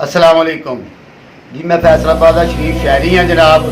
अस्सलाम वालेकुम जी। मैं फैसलाबाद का शरीफ शहरी हाँ जनाब।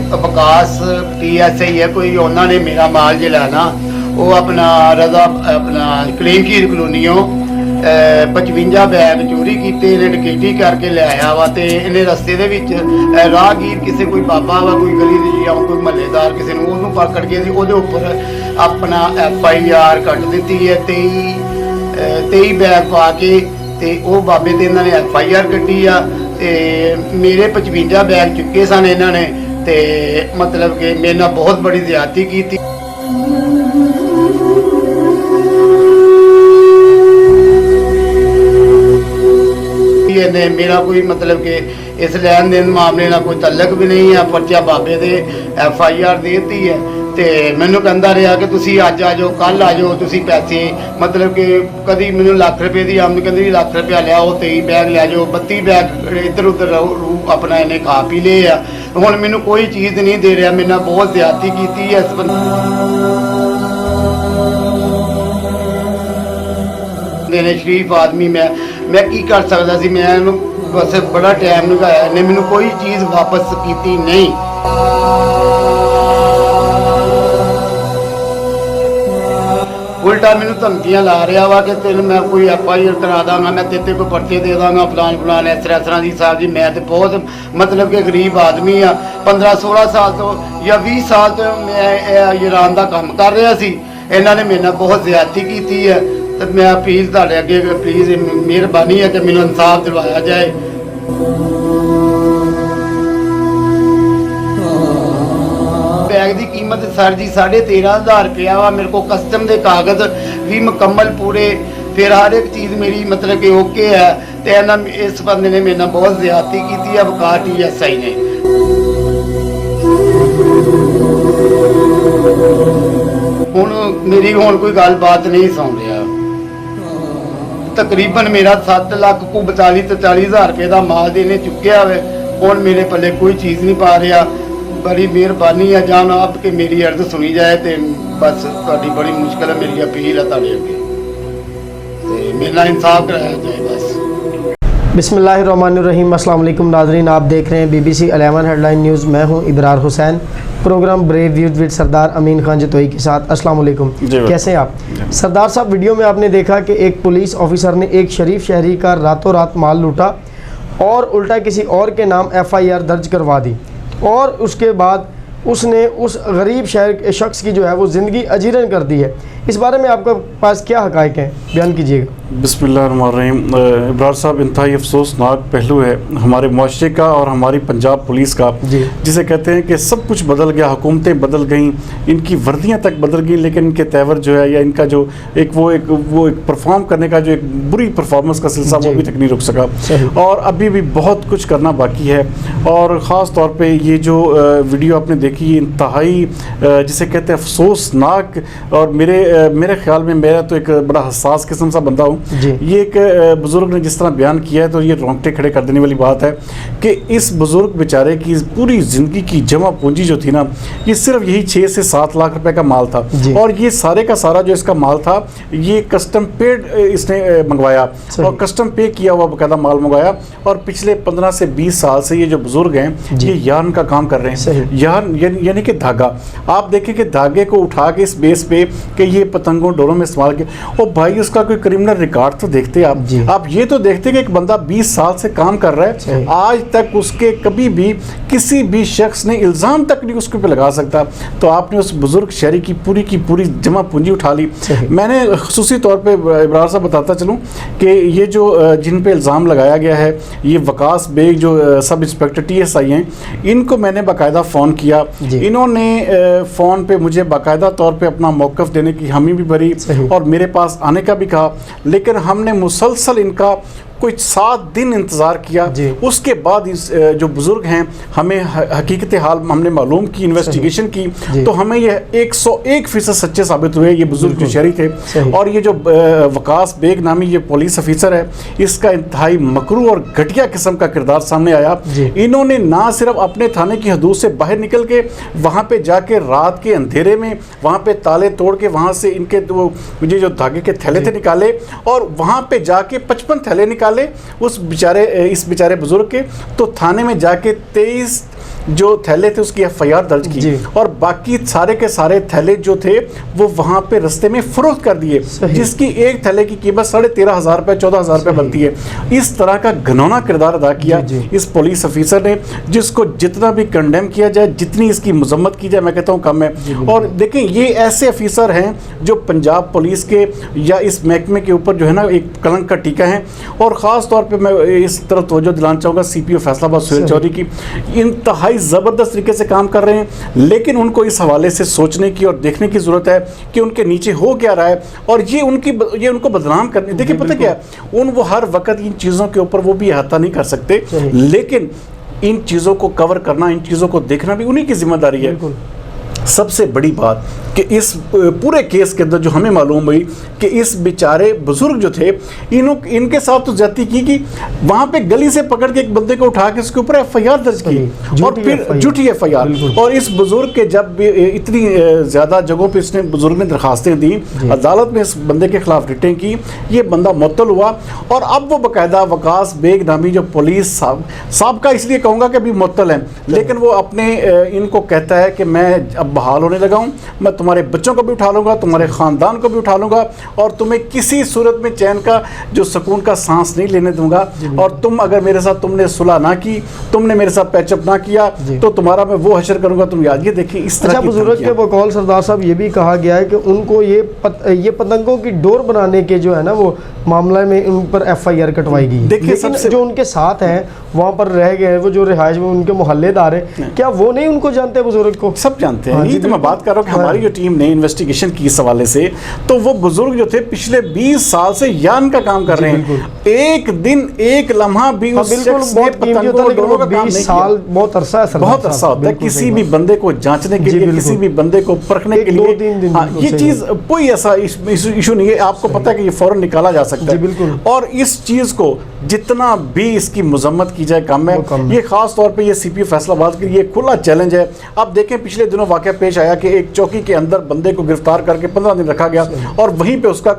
तो विकास PSI है कोई, उन्होंने मेरा माल जो लेना वो अपना रजा अपना कलीमखीर कलोनीओ 55 बैग चोरी किए, इन्हें डकैती करके ले आया वा। तो इन्हें रस्ते दे विच राहगीर किसी कोई बाबा वा कोई गली या कोई महल्लेदार किसी ने उन्होंने पकड़ के वो उपर अपना FIR कट दी है 23 बैग पा के। ਤੇ ਉਹ ਬਾਬੇ ਤੇ ਇਹਨਾਂ ਨੇ FIR ਕੱਢੀ ਆ ਤੇ ਮੇਰੇ 55 ਬੈਗ ਚੁੱਕੇ ਸਨ ਇਹਨਾਂ ਨੇ ਤੇ ਮਤਲਬ ਕਿ ਮੇਰੇ ਨਾਲ ਬਹੁਤ ਬੜੀ ਜ਼ਿਆਦਤੀ ਕੀਤੀ। ਇਹਨੇ ਮੇਰਾ ਕੋਈ ਮਤਲਬ ਕਿ ਇਸ ਲੈਣ ਦੇਣ ਮਾਮਲੇ ਨਾਲ ਕੋਈ ਤਲਕ ਵੀ ਨਹੀਂ ਆ। ਪਰਚਾ ਬਾਬੇ ਦੇ FIR ਦੇ ਦਿੱਤੀ ਹੈ ਤੇ ਮੈਨੂੰ ਕਹਿੰਦਾ ਰਿਹਾ ਕਿ ਤੁਸੀਂ ਅੱਜ ਆ ਜਾਓ, ਕੱਲ ਆ ਜਾਓ, ਤੁਸੀਂ ਪੈਸੇ ਮਤਲਬ ਕਿ ਕਦੀ ਮੈਨੂੰ ਲੱਖ ਰੁਪਏ ਦੀ ਆਮਦ ਕਹਿੰਦੀ ਲੱਖ ਰੁਪਇਆ ਲਿਆਓ, 23 ਬੈਗ ਲੈ ਜਾਓ, 32 ਬੈਗ ਇੱਧਰ ਉੱਧਰ ਆਪਣਾ ਇਹਨੇ ਖਾ ਪੀ ਲਏ ਆ। ਹੁਣ ਮੈਨੂੰ ਕੋਈ ਚੀਜ਼ ਨਹੀਂ ਦੇ ਰਿਹਾ, ਮੇਰੇ ਨਾਲ ਬਹੁਤ ਜ਼ਿਆਦਤੀ ਕੀਤੀ ਹੈ ਇਸ ਬੰਦੇ ਨੇ। ਸ਼ਰੀਫ ਆਦਮੀ ਮੈਂ ਕੀ ਕਰ ਸਕਦਾ ਸੀ। ਮੈਂ ਇਹਨੂੰ ਬਸ ਬੜਾ ਟਾਈਮ ਲਗਾਇਆ, ਇਹਨੇ ਮੈਨੂੰ ਕੋਈ ਚੀਜ਼ ਵਾਪਸ ਕੀਤੀ ਨਹੀਂ। उल्टा मैनू धमकियां ला रहा वा कि तेन मैं कोई FIR करा दाँगा, मैं तेरे कोई पर्चे दे दाँगा, फलान फलान इस तरह जी। साहब जी मैं तो बहुत मतलब कि गरीब आदमी हाँ, 15-16 साल तो या 20 साल तो मैं ईरान का काम कर रहा सी। इन्होंने मेरे नाल बहुत ज्यादती की है। तो मैं अपील तुहाडे अगे प्लीज़ मेहरबानी है कि मैनू इंसाफ दिलवाया जाए। बैग की कीमत सर जी 13,500 रुपया वा। मेरे को कस्टम के कागज़ भी मुकम्मल पूरे, फिर हर एक चीज़ मेरी मतलब कि ओके है। तो इस बंदे ने मेरे नाल बहुत ज्यादती की है, विकास PSI ने। हुण मेरी हुण कोई गलबात नहीं सुन रहा। तकरीबन मेरा 7,42,43,000 रुपये का माल देने चुकया है। हुण मेरे पल्ले कोई चीज़ नहीं पा रहा। बड़ी मेहरबानी है जान आप कि मेरी अर्ज सुनी जाए। तो बस थोड़ी बड़ी मुश्किल है, मेरी अपील है तुहाडे अगे ते मेरे नाल इंसाफ कराया जाए बस। बिस्मिल्लाहिर्रहमानिर्रहीम। अस्सलाम वालेकुम नाज़रीन, आप देख रहे हैं BBC 11 हेडलाइन न्यूज़। मैं हूं Ibrar Hussain, programme brave youth with Sardar Amin Khan Jatoi के साथ। अस्सलाम वालेकुम, कैसे हैं आप? सरदार साहब, वीडियो में आपने देखा कि एक पुलिस ऑफिसर ने एक शरीफ शहरी का रातों रात माल लूटा और उल्टा किसी और के नाम FIR दर्ज करवा दी, और उसके बाद उसने उस गरीब शख्स की जो है वो ज़िंदगी अजीरन कर दी है। इस बारे में आपके पास क्या हक़ाइक़ हैं, बयान कीजिएगा। बिस्मिल्लाहिर्रहमानिर्रहीम। इब्रार साहब, इंतहाई अफसोसनाक पहलू है हमारे मुआशरे का और हमारी पंजाब पुलिस का, जिसे कहते हैं कि सब कुछ बदल गया, हुकूमतें बदल गईं, इनकी वर्दियां तक बदल गई, लेकिन इनके तेवर जो है या इनका जो एक परफॉर्म करने का जो एक बुरी परफॉर्मेंस का सिलसिला वो अभी तक नहीं रुक सका, और अभी भी बहुत कुछ करना बाकी है। और ख़ास तौर पर ये जो वीडियो आपने देखी, इंतहाई जिसे कहते हैं अफसोसनाक, और मेरे ख्याल में, मेरा तो एक बड़ा हसास किस्म सा बंदा हूँ, ये एक बुज़ुर्ग ने जिस तरह बयान किया है तो ये रोंगटे खड़े कर देने वाली बात है कि इस बुज़ुर्ग बेचारे की पूरी ज़िंदगी की जमा पूंजी जो थी ना, ये सिर्फ यही 6 से 7 लाख रुपए का माल था। और ये सारे का सारा जो इसका माल था ये कस्टम पेड इसने मंगवाया और कस्टम पे किया हुआ बाकायदा माल मंगवाया। और पिछले 15 से 20 साल से ये जो बुज़ुर्ग हैं ये यार्न का काम कर रहे हैं। यार्न यानी कि धागा, आप देखें कि धागे को उठा के इस बेस पे कि ये पतंगों डोरों में इस्तेमाल किया, और भाई उसका कोई क्रिमिनल रिकॉर्ड तो देखते आप ये तो देखते कि एक बंदा 20 साल से काम कर रहा है, आज तक उसके कभी भी किसी भी शख्स ने इल्ज़ाम तक नहीं उसके पे लगा सकता। तो आपने उस बुज़ुर्ग शहरी की पूरी जमा पूंजी उठा ली। मैंने खुसूसी तौर पे इब्रार साहब बताता चलूँ कि ये जो जिन पे इल्ज़ाम लगाया गया है, ये वकास बेग जो सब इंस्पेक्टर TSI हैं, इनको मैंने बाकायदा फ़ोन किया। इन्होंने फ़ोन पे मुझे बाकायदा तौर पे अपना मौक़िफ़ देने की हामी भी भरी और मेरे पास आने का भी कहा, लेकिन हमने मुसलसल इनका कोई 7 दिन इंतज़ार किया। उसके बाद इस जो बुज़ुर्ग हैं, हमें हकीकत हाल हमने मालूम की, इन्वेस्टिगेशन की, तो हमें यह 101% सच्चे साबित हुए। ये बुज़ुर्ग जो शहरी थे, और ये जो वकास बेग नामी ये पुलिस ऑफिसर है, इसका इंतहाई मकरू और घटिया किस्म का किरदार सामने आया। इन्होंने ना सिर्फ अपने थाने की हदूद से बाहर निकल के वहाँ पे जाके रात के अंधेरे में वहाँ पे ताले तोड़ के वहाँ से इनके मुझे जो धागे के थैले थे निकाले, और वहाँ पे जाके 55 थैले निकाले निकाले इस बेचारे बुजुर्ग के, तो थाने में जाके 23 जो थैले थे उसकी FIR दर्ज की, और बाकी सारे के सारे थैले जो थे वो वहाँ पे रस्ते में फरोख्त कर दिए, जिसकी एक थैले की कीमत 13,500 रुपये 14,000 रुपये बनती है। इस तरह का घिनौना किरदार अदा किया इस पुलिस ऑफिसर ने, जिसको जितना भी कंडेम किया जाए, जितनी इसकी मजम्मत की जाए, मैं कहता हूँ कम है। और देखें, ये ऐसे ऑफिसर हैं जो पंजाब पुलिस के या इस महकमे के ऊपर जो है ना एक कलंक का टीका है। और ख़ास तौर पर मैं इस तरफ तवज्जो दिलाना चाहूँगा CPO फैसलाबाद सुहेल चौधरी की, इंतहाई ज़बरदस्त तरीके से काम कर रहे हैं, लेकिन उनको इस हवाले से सोचने की और देखने की ज़रूरत है कि उनके नीचे हो क्या रहा है, और ये उनको बदनाम करने। देखिए पता क्या है, वो हर वक्त इन चीज़ों के ऊपर वो भी अहाता नहीं कर सकते, लेकिन इन चीज़ों को कवर करना, इन चीज़ों को देखना भी उन्हीं की जिम्मेदारी है। सबसे बड़ी बात कि इस पूरे केस के अंदर जो हमें मालूम हुई कि इस बेचारे बुजुर्ग जो थे, इनके साथ तो ज्यादती की कि वहाँ पे गली से पकड़ के एक बंदे को उठा के उसके ऊपर FIR दर्ज की, और फिर झूठी FIR। और इस बुजुर्ग के जब इतनी ज़्यादा जगहों पे इसने बुजुर्ग ने दरखास्तें दी, अदालत में इस बंदे के खिलाफ रिटें की, ये बंदा मुअत्तल हुआ, और अब वो बाकायदा वकास बेग नामी जो पुलिस साहब का इसलिए कहूँगा कि अभी मुअत्तल है, लेकिन वो अपने इनको कहता है कि मैं अब बहाल होने लगा हूँ, मैं तुम्हारे बच्चों को भी उठा लूँगा, तुम्हारे ख़ानदान को भी उठा लूँगा, और तुम्हें किसी सूरत में चैन का जो सुकून का सांस नहीं लेने दूंगा, और तुम अगर मेरे साथ तुमने सुलह ना की, तुमने मेरे साथ पैचअप ना किया, तो तुम्हारा मैं वो हशर करूँगा, तुम याद। ये देखिए इस तरह बुजुर्ग के बकौल सरदार साहब ये भी कहा गया है कि उनको ये पतंगों की डोर बनाने के जो है ना वो मामला में उन पर FIR कटवाई गई। देखिए सबसे जो उनके साथ हैं वहाँ पर रह गए, वो जो रिहाइश में उनके मोहल्लेदार हैं, क्या वो नहीं उनको जानते? बुजुर्ग को सब जानते हैं। यही तो मैं बात कर रहा हूँ कि हमारी जो टीम ने इन्वेस्टिगेशन की इस हवाले से, तो वो बुजुर्ग जो थे पिछले 20 साल से यान का काम कर रहे हैं, एक दिन एक लम्हा भी उस शख्स ने पतंगों का काम नहीं किया। बहुत अरसा है, बहुत अरसा होता है किसी भी बंदे को जांचने के लिए, किसी भी बंदे को परखने के लिए। ये चीज कोई ऐसा इशू नहीं है, आपको पता है कि ये फौरन निकाला जा सकता है, और इस चीज को जितना भी इसकी मजम्मत की जाए कम है। ये खास तौर पे ये CPO फैसलाबाद के लिए खुला चैलेंज है। अब देखें, पिछले दिनों वाकया पेश आया कि एक चौकी के अंदर बंदे को गिरफ्तार करके 15 दिन रखा गया, और वहीं पे उसका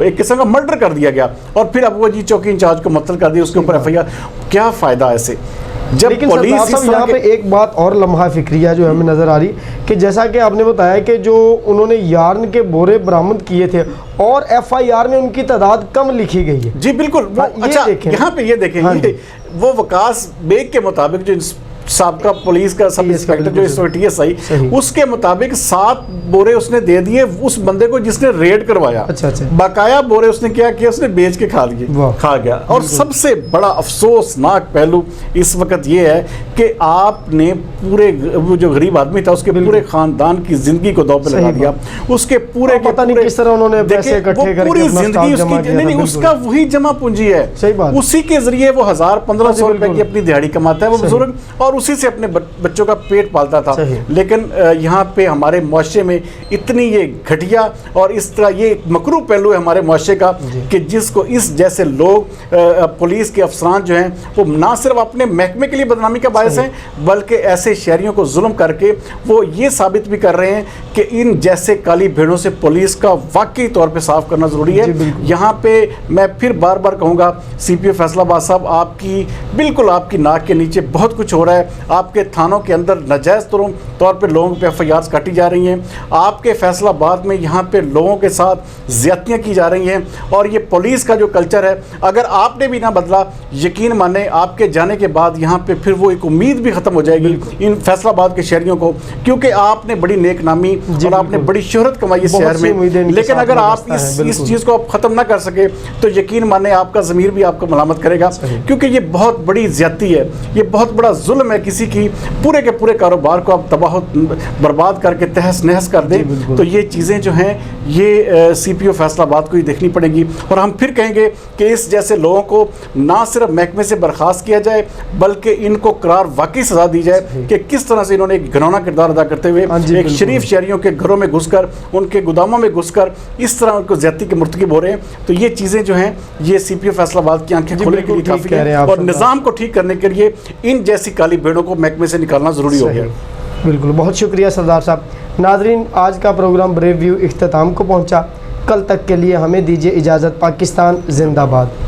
एक किस्म का मर्डर कर दिया गया, और फिर अब वो जी चौकी इंचार्ज को मुअत्तल कर दिया, उसके ऊपर FIR। क्या फायदा ऐसे? जब पुलिस यहाँ पे एक बात और लम्हा फिक्रिया जो हमें नजर आ रही कि जैसा कि आपने बताया कि जो उन्होंने यार्न के बोरे बरामद किए थे और FIR में उनकी तादाद कम लिखी गई है। जी बिल्कुल। अच्छा, यहाँ पे ये देखेंगे, वो वकास बेग के मुताबिक जो साबका पुलिस का सब इंस्पेक्टर जो इस वक्त TSI, उसके मुताबिक 7 बोरे उसने दे दिए उस बंदे को जिसने रेड करवाया। अच्छा। बकाया बोरे उसने क्या किया, उसने बेच के खा गया। और सबसे बड़ा अफसोसनाक पहलू इस वक्त ये है कि आपने पूरे जो गरीब आदमी था उसके पूरे खानदान की जिंदगी को दांव पे लगा दिया, उसके पूरे पता नहीं किस तरह उन्होंने पैसे इकट्ठे करके पूरी जिंदगी उसकी नहीं, उसका वही जमा पूंजी है, उसी के जरिए वो 1000-1500 रुपए की अपनी दिहाड़ी कमाता है वो बुजुर्ग, और उसी से अपने बच्चों का पेट पालता था। लेकिन यहाँ पे हमारे मुआशरे में इतनी ये घटिया और इस तरह ये मकरू पहलू है हमारे मुआशरे का कि जिसको इस जैसे लोग पुलिस के अफसरान जो हैं वो ना सिर्फ अपने महकमे के लिए बदनामी का बायस हैं, बल्कि ऐसे शहरियों को जुल्म करके वो ये साबित भी कर रहे हैं कि इन जैसे काली भेड़ों से पुलिस का वाकई तौर पे साफ करना ज़रूरी है। यहाँ पे मैं फिर बार बार कहूँगा, CPO फैसलाबाद साहब, बिल्कुल आपकी नाक के नीचे बहुत कुछ हो रहा है। आपके थानों के अंदर नाजायज़ तौर पे लोगों पे FIRs काटी जा रही हैं, आपके फैसलाबाद में यहाँ पे लोगों के साथ ज़्यादतियाँ की जा रही हैं, और ये पुलिस का जो कल्चर है, अगर आपने भी ना बदला, यकीन माने आपके जाने के बाद यहाँ पे फिर वो एक उम्मीद भी ख़त्म हो जाएगी इन फैसलाबाद के शहरियों को, क्योंकि आपने बड़ी नेक नामी और आपने बड़ी शोहरत कमाई इस शहर में, लेकिन अगर आप इस चीज़ को ख़त्म ना कर सके तो यकीन माने आपका ज़मीर भी आपको मलामत करेगा, क्योंकि ये बहुत बड़ी ज़्यादती है, ये बहुत बड़ा जुल्म है किसी की पूरे के पूरे कारोबार को आप तबाह बर्बाद करके तहस नहस कर दें। तो ये चीज़ें जो हैं ये CPO फैसलाबाद को ही देखनी पड़ेगी, और हम फिर कहेंगे कि इस जैसे लोगों को ना सिर्फ महकमे से बर्खास्त किया जाए बल्कि इनको करार वाकई सजा दी जाए कि किस तरह से इन्होंने एक घिनौना किरदार अदा करते हुए एक शरीफ शहरियों के घरों में घुसकर, उनके गोदामों में घुसकर इस तरह उनको ज़्यादती के मुर्तकिब हो रहे हैं। तो ये चीज़ें जो हैं ये CPO फैसलाबाद की आंखें खोलने के लिए काफ़ी है, और निज़ाम को ठीक करने के लिए इन जैसी काली भेड़ों को महकमे से निकालना ज़रूरी हो गया। बिल्कुल, बहुत शुक्रिया सरदार साहब। नाज़रीन, आज का प्रोग्राम ब्रेव व्यू इख्तिताम को पहुंचा। कल तक के लिए हमें दीजिए इजाज़त। पाकिस्तान जिंदाबाद।